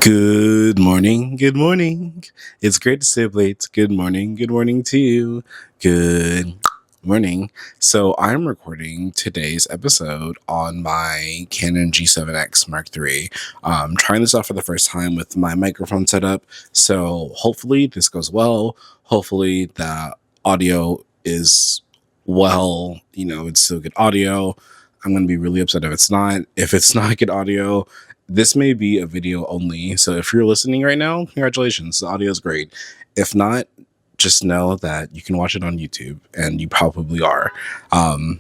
Good morning, good morning. It's great to stay up late. Good morning to you. Good morning. So I'm recording today's episode on my Canon G7X Mark III. Trying this out for the first time with my microphone setup. So hopefully this goes well. Hopefully the audio is well, it's still good audio. I'm going to be really upset if it's not. If it's not good audio, this may be a video only. So if you're listening right now, congratulations. The audio is great. If not, just know that you can watch it on YouTube, and you probably are. Of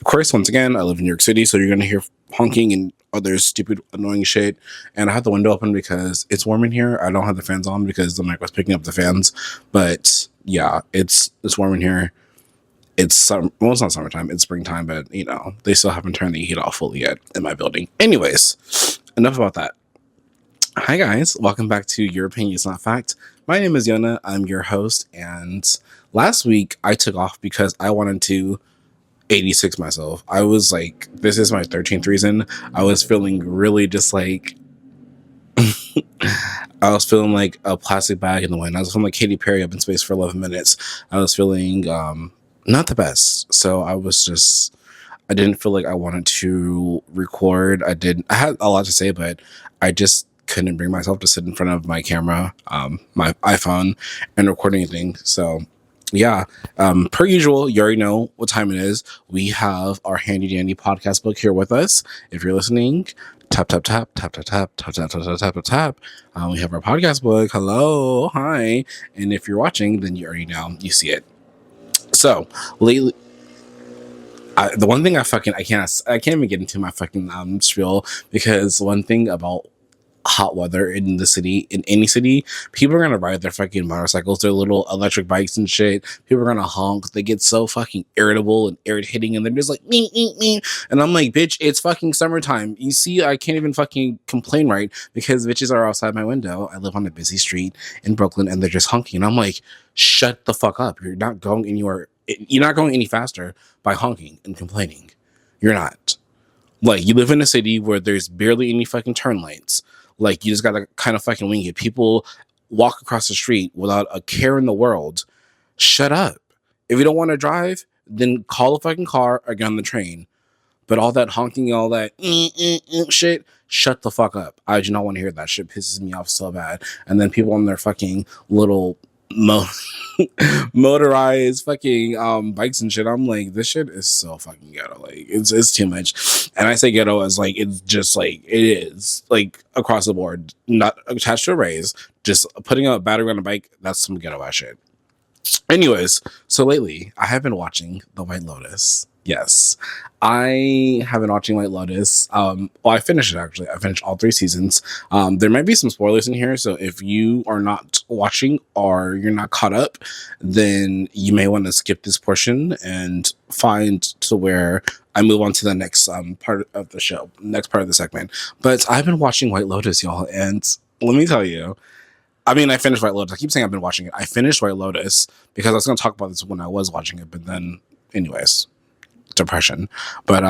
course, once again, I live in New York City, so you're going to hear honking and other stupid, annoying shit. And I have the window open because it's warm in here. I don't have the fans on because the mic was picking up the fans. But yeah, it's warm in here. It's summer. Well, it's not summertime. It's springtime, but they still haven't turned the heat off fully yet in my building. Anyways, enough about that. Hi guys, welcome back to Your Opinion is Not Fact. My name is Yona. I'm your host, and last week I took off because I wanted to 86 myself. I was like, this is my 13th reason. I was feeling really just like I was feeling like a plastic bag in the wind. I was feeling like Katy Perry up in space for 11 minutes. I was feeling not the best. So I didn't feel like I wanted to record. I had a lot to say, but I just couldn't bring myself to sit in front of my camera, my iPhone, and record anything. So yeah, per usual, you already know what time it is. We have our handy dandy podcast book here with us. If you're listening, tap, tap, tap, tap, tap, tap, tap, tap, tap, tap, tap, tap. We have our podcast book. Hello, hi. And if you're watching, then you already know, you see it. So lately, the one thing I can't even get into my fucking spiel, because one thing about hot weather in any city, people are gonna ride their fucking motorcycles, their little electric bikes and shit. People are gonna honk. They get so fucking irritable and irritating, and they're just like me. And I'm like, bitch, it's fucking summertime. You see, I can't even fucking complain, right? Because bitches are outside my window. I live on a busy street in Brooklyn, and they're just honking. And I'm like, shut the fuck up. You're not going anywhere. You're not going any faster by honking and complaining. You're not. Like, you live in a city where there's barely any fucking turn lanes. Like, you just gotta kind of fucking wing it. People walk across the street without a care in the world. Shut up. If you don't want to drive, then call a fucking car or get on the train. But all that honking, all that shit, shut the fuck up. I do not want to hear that shit. Pisses me off so bad. And then people on their fucking little motorized fucking bikes and shit. I'm like, this shit is so fucking ghetto. Like, it's too much. And I say ghetto as like, it's just like, it is like across the board, not attached to a raise, just putting a battery on a bike. That's some ghetto ass shit. Anyways, so lately I have been watching The White Lotus. Yes, I have been watching White Lotus. Well, I finished it actually. I finished all 3 seasons. There might be some spoilers in here, so if you are not watching or you're not caught up, then you may want to skip this portion and find to where I move on to the next part of the show, next part of the segment. But I've been watching White Lotus, y'all, and let me tell you. I mean, I finished White Lotus. I keep saying I've been watching it. I finished White Lotus because I was going to talk about this when I was watching it, but then, anyways, depression. But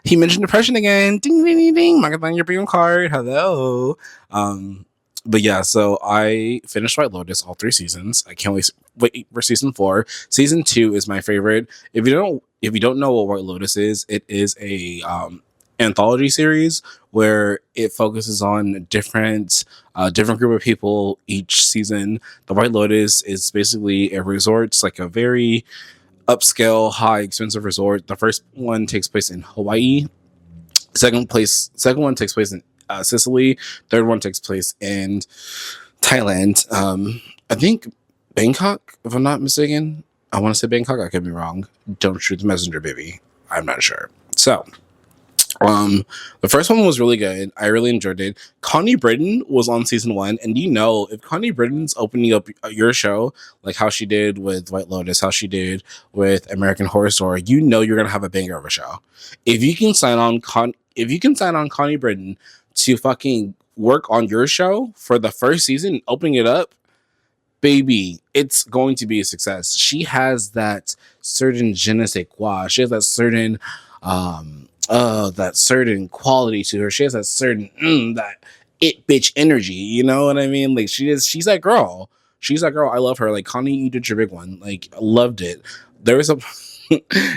he mentioned depression again. Ding, ding, ding, ding. Mark your premium card. Hello. But yeah, so I finished White Lotus, all 3 seasons. I can't wait for season 4. Season 2 is my favorite. If you don't know what White Lotus is, it is a anthology series where it focuses on different group of people each season. The White Lotus is basically a resort. It's like a very upscale, high expensive resort. The first one takes place in Hawaii. Second one takes place in Sicily. Third one takes place in Thailand. I think Bangkok, if I'm not mistaken. I want to say Bangkok. I could be wrong. Don't shoot the messenger, baby. I'm not sure. So the first one was really good. I really enjoyed it. Connie Britton was on season 1, and if Connie Britton's opening up your show, like how she did with White Lotus, how she did with American Horror Story, you're gonna have a banger of a show. If you can sign on Connie Britton to fucking work on your show for the first season, opening it up, baby, it's going to be a success. She has that certain je ne sais quoi. She has that certain that certain quality to her. She has that certain that it bitch energy. You know what I mean? Like she's that girl. She's that girl. I love her. Like Connie, you did your big one. Like I loved it. There was a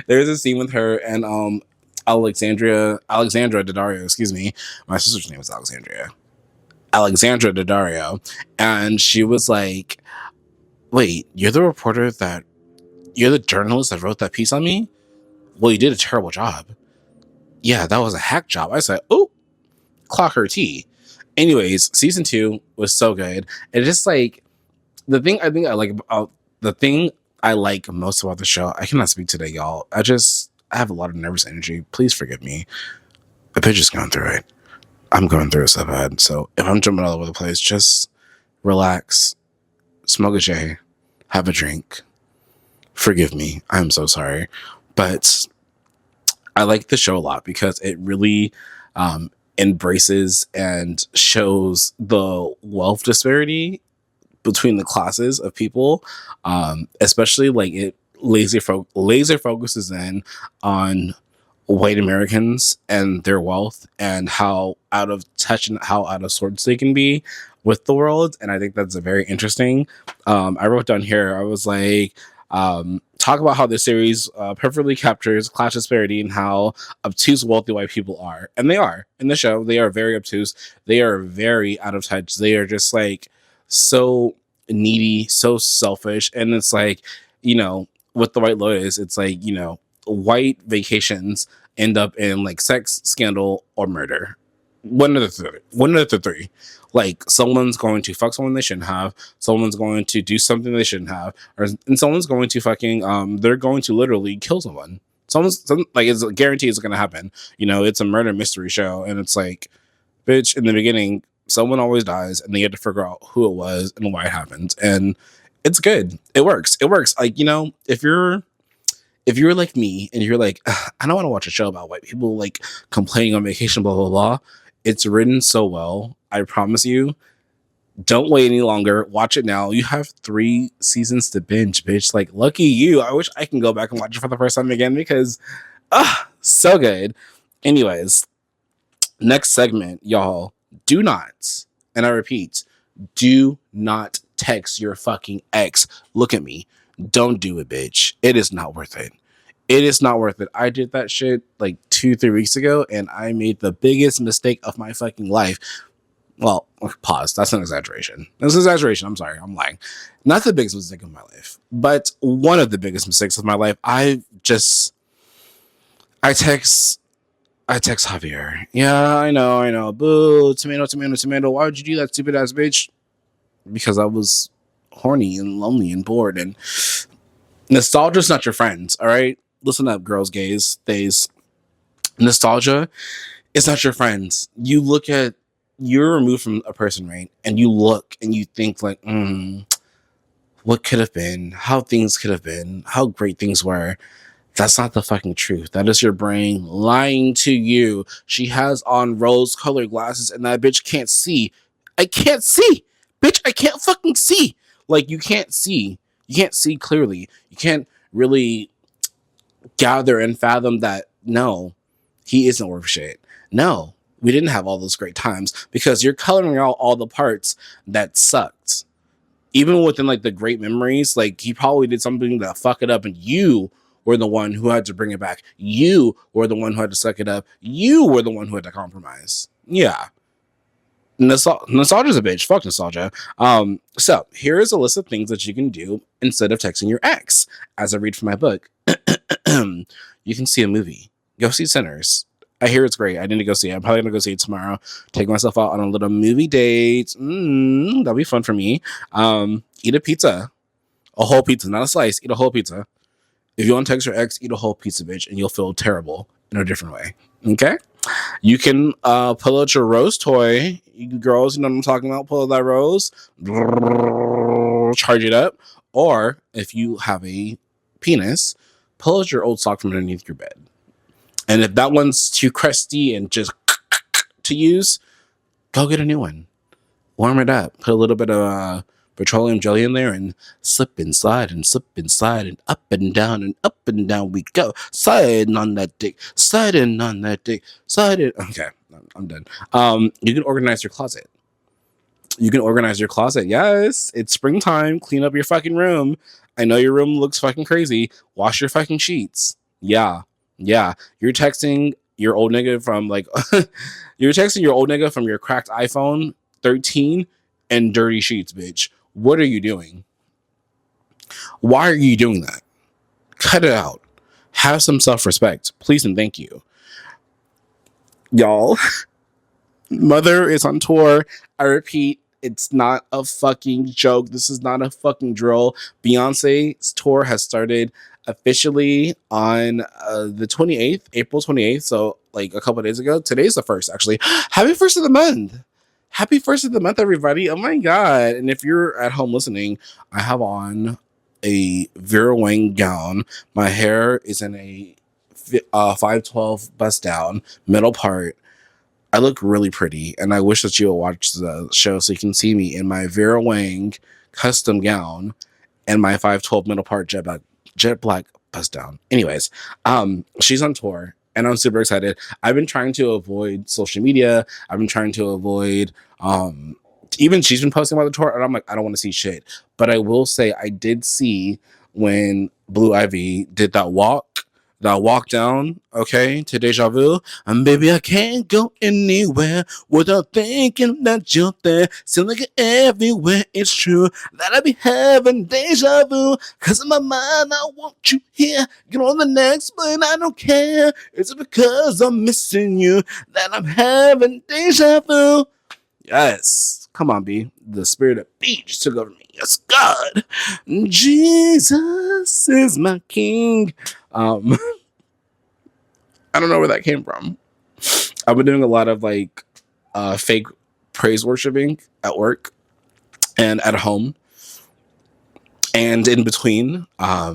there was a scene with her and Alexandra Daddario, excuse me. My sister's name is Alexandra Daddario. And she was like, wait, you're the journalist that wrote that piece on me? Well, you did a terrible job. Yeah, that was a hack job. I said, oh, clock her tea. Anyways, season 2 was so good. And just like the thing I like most about the show, I cannot speak today, y'all. I have a lot of nervous energy. Please forgive me. The bitch is going through it. I'm going through it so bad. So if I'm jumping all over the place, just relax, smoke a J, have a drink. Forgive me. I'm so sorry. But I like the show a lot because it really embraces and shows the wealth disparity between the classes of people, especially like it laser focuses in on white Americans and their wealth and how out of touch and how out of sorts they can be with the world. And I think that's a very interesting. I wrote down here, I was like, talk about how this series perfectly captures class disparity and how obtuse wealthy white people are. And they are. In the show, they are very obtuse. They are very out of touch. They are just like so needy, so selfish. And it's like, with the White Lotus, it's like, white vacations end up in like sex, scandal, or murder. One of the three. Like someone's going to fuck someone they shouldn't have, someone's going to do something they shouldn't have, and someone's going to fucking they're going to literally kill someone. It's guaranteed it's gonna happen. It's a murder mystery show, and it's like, bitch, in the beginning, someone always dies, and they get to figure out who it was and why it happened. And it's good. It works. Like, if you're like me and you're like, I don't want to watch a show about white people like complaining on vacation, blah, blah, blah. It's written so well. I promise you. Don't wait any longer. Watch it now. You have 3 seasons to binge, bitch. Like, lucky you. I wish I can go back and watch it for the first time again because, so good. Anyways, next segment, y'all. Do not, and I repeat, do not text your fucking ex. Look at me. Don't do it, bitch. It is not worth it. It is not worth it. I did that shit like 2-3 weeks ago, and I made the biggest mistake of my fucking life. Well, pause. That's an exaggeration. That's an exaggeration. I'm sorry. I'm lying. Not the biggest mistake of my life, but one of the biggest mistakes of my life. I text Javier. Yeah, I know. Boo, tomato. Why would you do that, stupid ass bitch? Because I was horny and lonely and bored, and nostalgia's not your friend, all right? Listen up, girls, gays, theys. Nostalgia is not your friend. You're removed from a person, right? And you look and you think like, what could have been, how things could have been, how great things were. That's not the fucking truth. That is your brain lying to you. She has on rose-colored glasses and that bitch can't see. I can't see. Bitch, I can't fucking see. Like, you can't see. You can't see clearly. You can't really gather and fathom that, no, he isn't worth shit. No, we didn't have all those great times because you're coloring out all the parts that sucked. Even within, like, the great memories, like, he probably did something to fuck it up and you were the one who had to bring it back. You were the one who had to suck it up. You were the one who had to compromise. Yeah. Nostalgia's a bitch. Fuck nostalgia. So here is a list of things that you can do instead of texting your ex. As I read from my book, you can see a movie. Go see Sinners. I hear it's great. I need to go see it. I'm probably gonna go see it tomorrow. Take myself out on a little movie date. That'll be fun for me. Eat a pizza, a whole pizza, not a slice. Eat a whole pizza. If you want to text your ex, eat a whole pizza, bitch, and you'll feel terrible in a different way. Okay. You can pull out your rose toy. You girls, you know what I'm talking about. Pull out that rose, charge it up. Or if you have a penis, pull out your old sock from underneath your bed. And if that one's too crusty and just to use, go get a new one. Warm it up. Put a little bit of petroleum jelly in there and slip and slide and up and down we go. Sliding on that dick. Okay, I'm done. You can organize your closet. You can organize your closet. Yes, it's springtime. Clean up your fucking room. I know your room looks fucking crazy. Wash your fucking sheets. Yeah. Yeah. You're texting your old nigga from like you're texting your old nigga from your cracked iPhone 13 and dirty sheets, bitch. What are you doing? Why are you doing that? Cut it out. Have some self-respect. Please and thank you. Y'all, Mother is on tour. I repeat, it's not a fucking joke. This is not a fucking drill. Beyonce's tour has started officially on the 28th, April 28th. So, like a couple of days ago. Today's the 1st, actually. Happy 1st of the month. Happy 1st of the month, everybody. Oh my God. And if you're at home listening, I have on a Vera Wang gown. My hair is in a 512 bust down, middle part. I look really pretty, and I wish that you would watch the show so you can see me in my Vera Wang custom gown and my 512 middle part jet black bust down. Anyways, she's on tour, and I'm super excited. I've been trying to avoid social media. I've been trying to avoid even she's been posting about the tour, and I'm like, I don't want to see shit. But I will say I did see when Blue Ivy did that walk down, okay, to Deja Vu. And baby, I can't go anywhere without thinking that you're there. Seems like everywhere it's true that I be having deja vu. Cause in my mind, I want you here. Get on the next plane, I don't care. It's because I'm missing you that I'm having deja vu. Yes. Come on, B. The spirit of beach took over me. Yes, God. Jesus is my king. I don't know where that came from. I've been doing a lot of like fake praise worshiping at work and at home and in between. I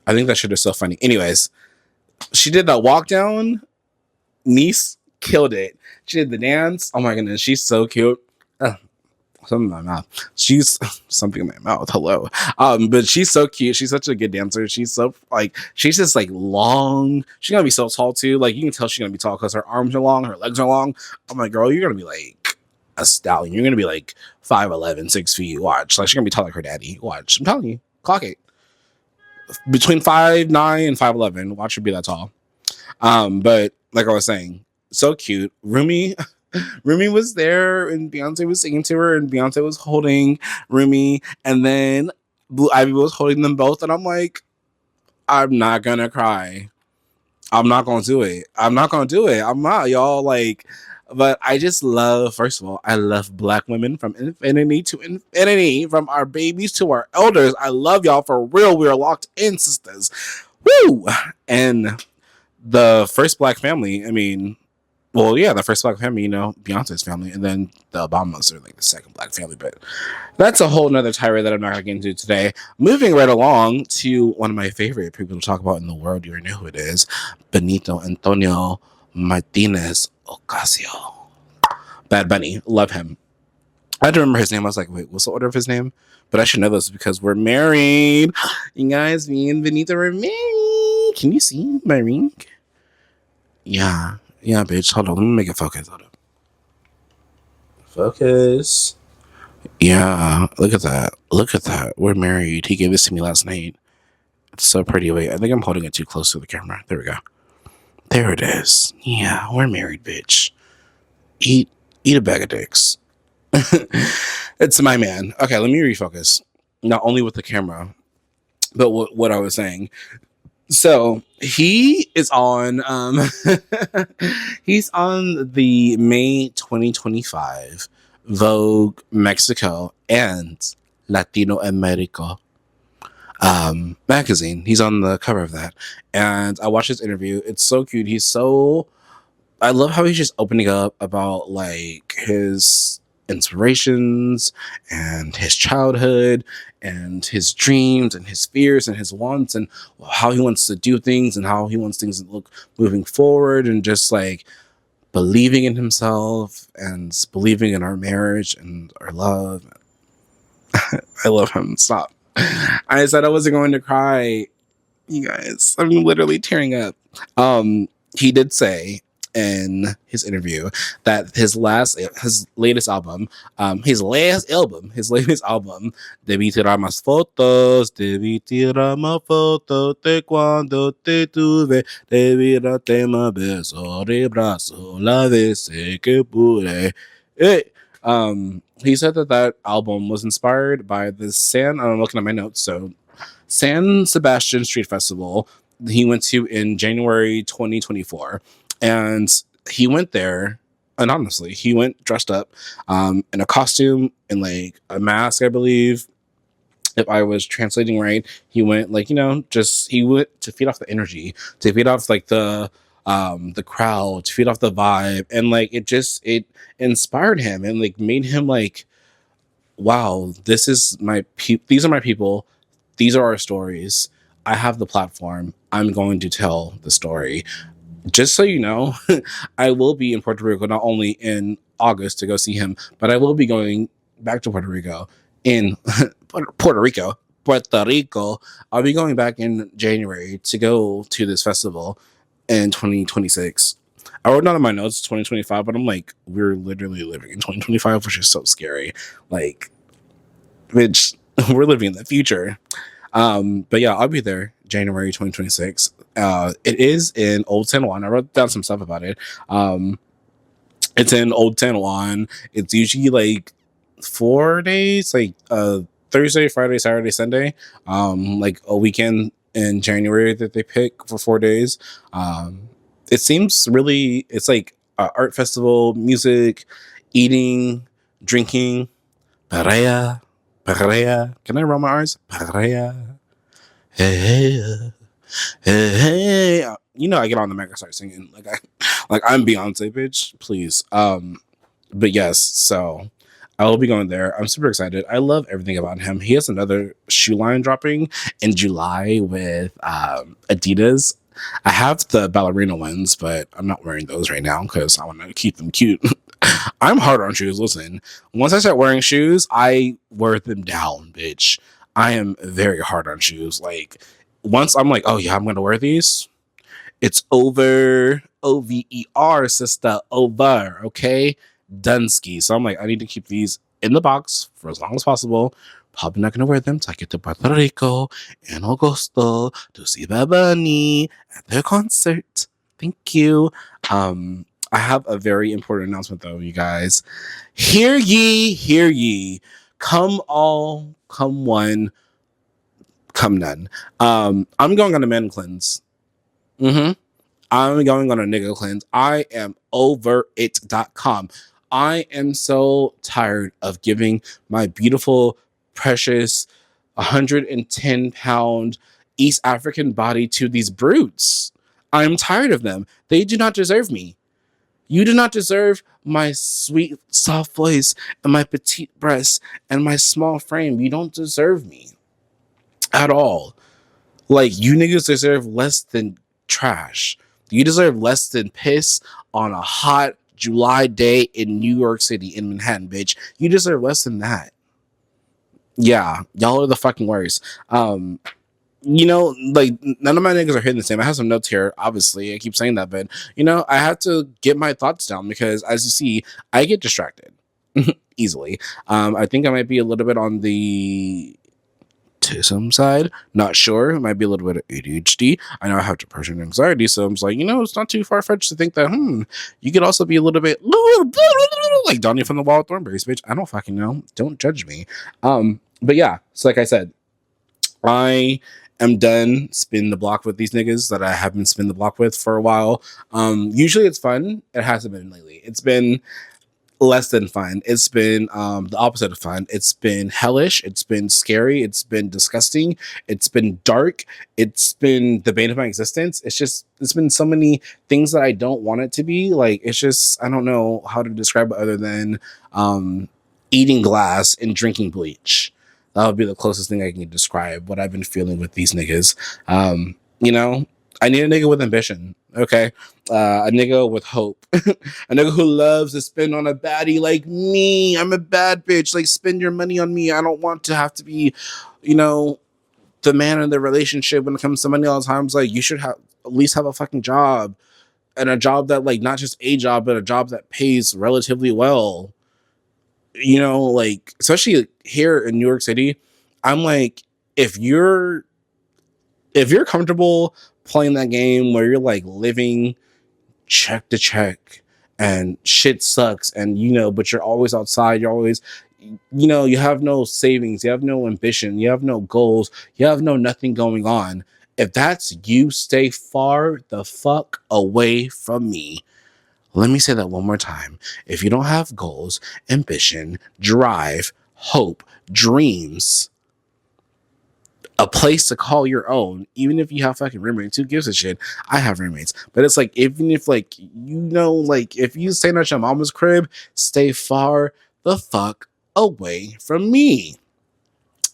think that shit is so funny. Anyways, she did that walk down. Niece killed it. She did the dance. Oh my goodness, she's so cute. Something in my mouth. She's something in my mouth. Hello. But she's so cute. She's such a good dancer. She's so like she's just like long. She's gonna be so tall too. Like you can tell she's gonna be tall because her arms are long, her legs are long. I'm like, girl, you're gonna be like a stallion. You're gonna be like 5'11", 6 feet. Watch. Like she's gonna be tall like her daddy. Watch. I'm telling you. Clock it. Between 5'9" and 5'11". Watch her be that tall. But like I was saying, so cute. Rumi was there and Beyonce was singing to her and Beyonce was holding Rumi and then Blue Ivy was holding them both and I'm like, I'm not gonna cry. I'm not gonna do it. I'm not, y'all. Like, but I just love, first of all, I love Black women from infinity to infinity, from our babies to our elders. I love y'all for real. We are locked in, sisters. Woo! And the first Black family, I mean, well, yeah, the first Black family, you know, Beyonce's family, and then the Obamas are like the second Black family, but that's a whole nother tirade that I'm not going to get into today. Moving right along to one of my favorite people to talk about in the world, you already know who it is, Benito Antonio Martinez Ocasio. Bad Bunny, love him. I had to remember his name. I was like, wait, what's the order of his name? But I should know this because we're married. You guys, me and Benito are married. Can you see my ring? Yeah, bitch. Hold on, let me make it focus. Hold up. Focus. Yeah, look at that. We're married. He gave this to me last night. It's so pretty. Wait, I think I'm holding it too close to the camera. There we go. There it is. Yeah, we're married, bitch. Eat a bag of dicks. It's my man. Okay, let me refocus. Not only with the camera, but what I was saying. So he is on he's on the May 2025 Vogue Mexico and Latino America magazine. He's on the cover of that. And I watched his interview. It's so cute. I love how he's just opening up about like his inspirations and his childhood and his dreams and his fears and his wants and how he wants to do things and how he wants things to look moving forward and just like believing in himself and believing in our marriage and our love. I love him. Stop. I said I wasn't going to cry. You guys, I'm literally tearing up. He did say in his interview that his latest album, Debí tirar más fotos, debí tirar más fotos de cuando te tuve, debí darte más besos de brazo la vez que pude. He said that album was inspired by the I'm looking at my notes, so San Sebastian Street Festival he went to in January 2024. And he went there, anonymously. He went dressed up in a costume and like a mask, I believe. If I was translating right, he went like, he went to feed off the energy, to feed off like the crowd, to feed off the vibe. And like it inspired him and like made him like, wow, these are my people. These are our stories. I have the platform. I'm going to tell the story. Just so you know, I will be in Puerto Rico not only in August to go see him, but I will be going back to Puerto Rico in Puerto Rico. I'll be going back in January to go to this festival in 2026. I wrote down in my notes 2025, but I'm like, we're literally living in 2025, which is so scary. Like, which we're living in the future. But yeah, I'll be there January 2026. It is in Old San Juan. I wrote down some stuff about it. It's in Old San Juan. It's usually like 4 days, like Thursday, Friday, Saturday, Sunday. Like a weekend in January that they pick for 4 days. It seems really, it's like art festival, music, eating, drinking, paella. Can I roll my R's? Paella. Hey, hey. I get on the mic and start singing like I'm Beyonce, bitch. Please. But yes, so I will be going there. I'm super excited. I love everything about him. He has another shoe line dropping in July with Adidas. I have the ballerina ones, but I'm not wearing those right now because I want to keep them cute. I'm hard on shoes. Listen, once I start wearing shoes, I wear them down, bitch. I am very hard on shoes. Like, once I'm like, oh yeah, I'm going to wear these, it's over. OVER, sister, over. Okay? Dunsky. So I'm like, I need to keep these in the box for as long as possible. Probably not going to wear them till I get to Puerto Rico in Agosto to see Bad Bunny at their concert. Thank you. I have a very important announcement though, you guys. Hear ye, hear ye. Come all, come one, come none. I'm going on a man cleanse. I'm going on a nigga cleanse. I am over it.com. I am so tired of giving my beautiful, precious 110-pound East African body to these brutes. I'm tired of them. They do not deserve me. You do not deserve my sweet, soft voice and my petite breasts and my small frame. You don't deserve me at all. Like, you niggas deserve less than trash. You deserve less than piss on a hot July day in New York City, in Manhattan, bitch. You deserve less than that. Yeah, y'all are the fucking worst. Like, none of my niggas are hitting the same. I have some notes here, obviously. I keep saying that, but, I have to get my thoughts down because, as you see, I get distracted easily. I think I might be a little bit on the autism side. Not sure. It might be a little bit of ADHD. I know I have depression and anxiety, so I'm just like, it's not too far-fetched to think that, you could also be a little bit like Donnie from the Wild Thornberries, bitch. I don't fucking know. Don't judge me. But yeah, so like I said, I am done spin the block with these niggas that I have been spin the block with for a while. Usually it's fun. It hasn't been lately. It's been less than fun. It's been the opposite of fun. It's been hellish. It's been scary. It's been disgusting. It's been dark. It's been the bane of my existence. It's been so many things that I don't want it to be. Like, it's just, I don't know how to describe it other than eating glass and drinking bleach. That would be the closest thing I can describe what I've been feeling with these niggas. I need a nigga with ambition, okay? A nigga with hope. A nigga who loves to spend on a baddie like me. I'm a bad bitch. Like, spend your money on me. I don't want to have to be, the man in the relationship when it comes to money all the time. It's like, you should at least have a fucking job. and a job that, like, not just a job, but a job that pays relatively well. You know, like, especially here in New York City, I'm like, if you're comfortable playing that game where you're like living check to check and shit sucks, and but you're always outside, you're always, you have no savings, you have no ambition, you have no goals, you have no nothing going on. If that's you, stay far the fuck away from me. Let me say that one more time. If you don't have goals, ambition, drive, hope, dreams, a place to call your own, even if you have fucking roommates, who gives a shit? I have roommates. But it's like, even if, like, like, if you stay at your mama's crib, stay far the fuck away from me.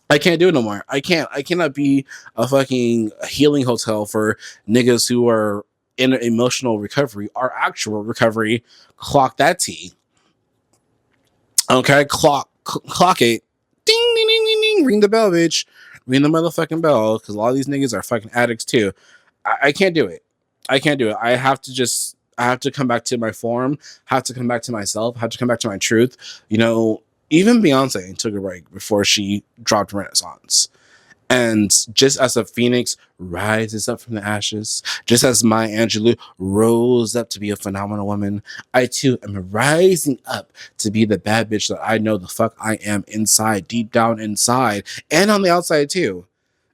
I can't do it no more. I cannot be a fucking healing hotel for niggas who are in an emotional recovery or actual recovery. Clock that T. Okay, clock it. Ding, ding, ding, ding, ding. Ring the bell, bitch. Ring the motherfucking bell, because a lot of these niggas are fucking addicts too. I can't do it. I can't do it. I have to come back to my form. Have to come back to myself. Have to come back to my truth. Even Beyonce took a break before she dropped Renaissance. And just as a phoenix rises up from the ashes, just as Maya Angelou rose up to be a phenomenal woman, I too am rising up to be the bad bitch that I know the fuck I am inside, deep down inside, and on the outside too.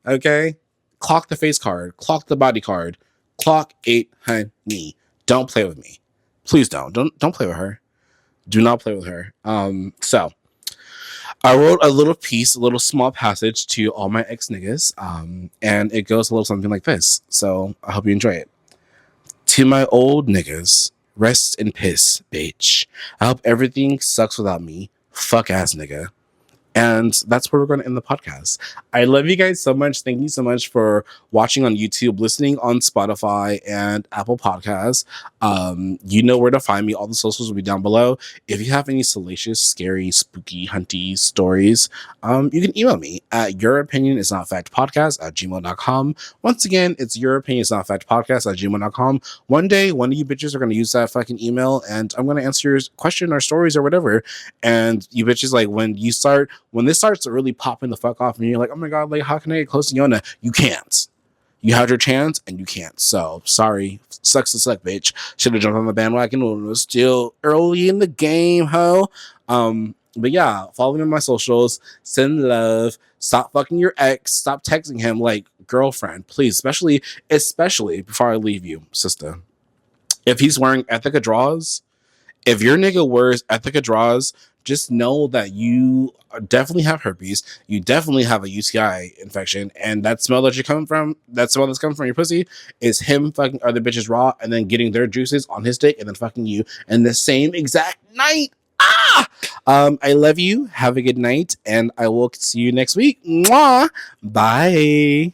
Okay? Clock the face card, clock the body card, clock 8, honey. Don't play with me. Please don't. Don't play with her. Do not play with her. So I wrote a little piece, a little small passage to all my ex niggas, and it goes a little something like this. So I hope you enjoy it. To my old niggas, rest in piss, bitch. I hope everything sucks without me. Fuck ass nigga. And that's where we're going to end the podcast. I love you guys so much. Thank you so much for watching on YouTube, listening on Spotify and Apple Podcasts. You know where to find me. All the socials will be down below. If you have any salacious, scary, spooky, hunty stories, you can email me at youropinionisnotfactpodcast@gmail.com. Once again, it's youropinionisnotfactpodcast@gmail.com. One day, one of you bitches are going to use that fucking email, and I'm going to answer your question or stories or whatever. And you bitches, like, when this starts to really popping the fuck off and you're like, oh my god, like, how can I get close to Yona? You can't. You had your chance and you can't. So sorry. Sucks to suck, bitch. Should have jumped on the bandwagon when it was still early in the game, ho. But yeah, follow me on my socials. Send love. Stop fucking your ex. Stop texting him like girlfriend, please. Especially before I leave you, sister. If he's wearing Ethica draws, if your nigga wears Ethica draws, just know that you definitely have herpes. You definitely have a UTI infection, and that smell that's coming from your pussy is him fucking other bitches raw and then getting their juices on his dick and then fucking you in the same exact night. I love you. Have a good night, and I will see you next week. Mwah. Bye.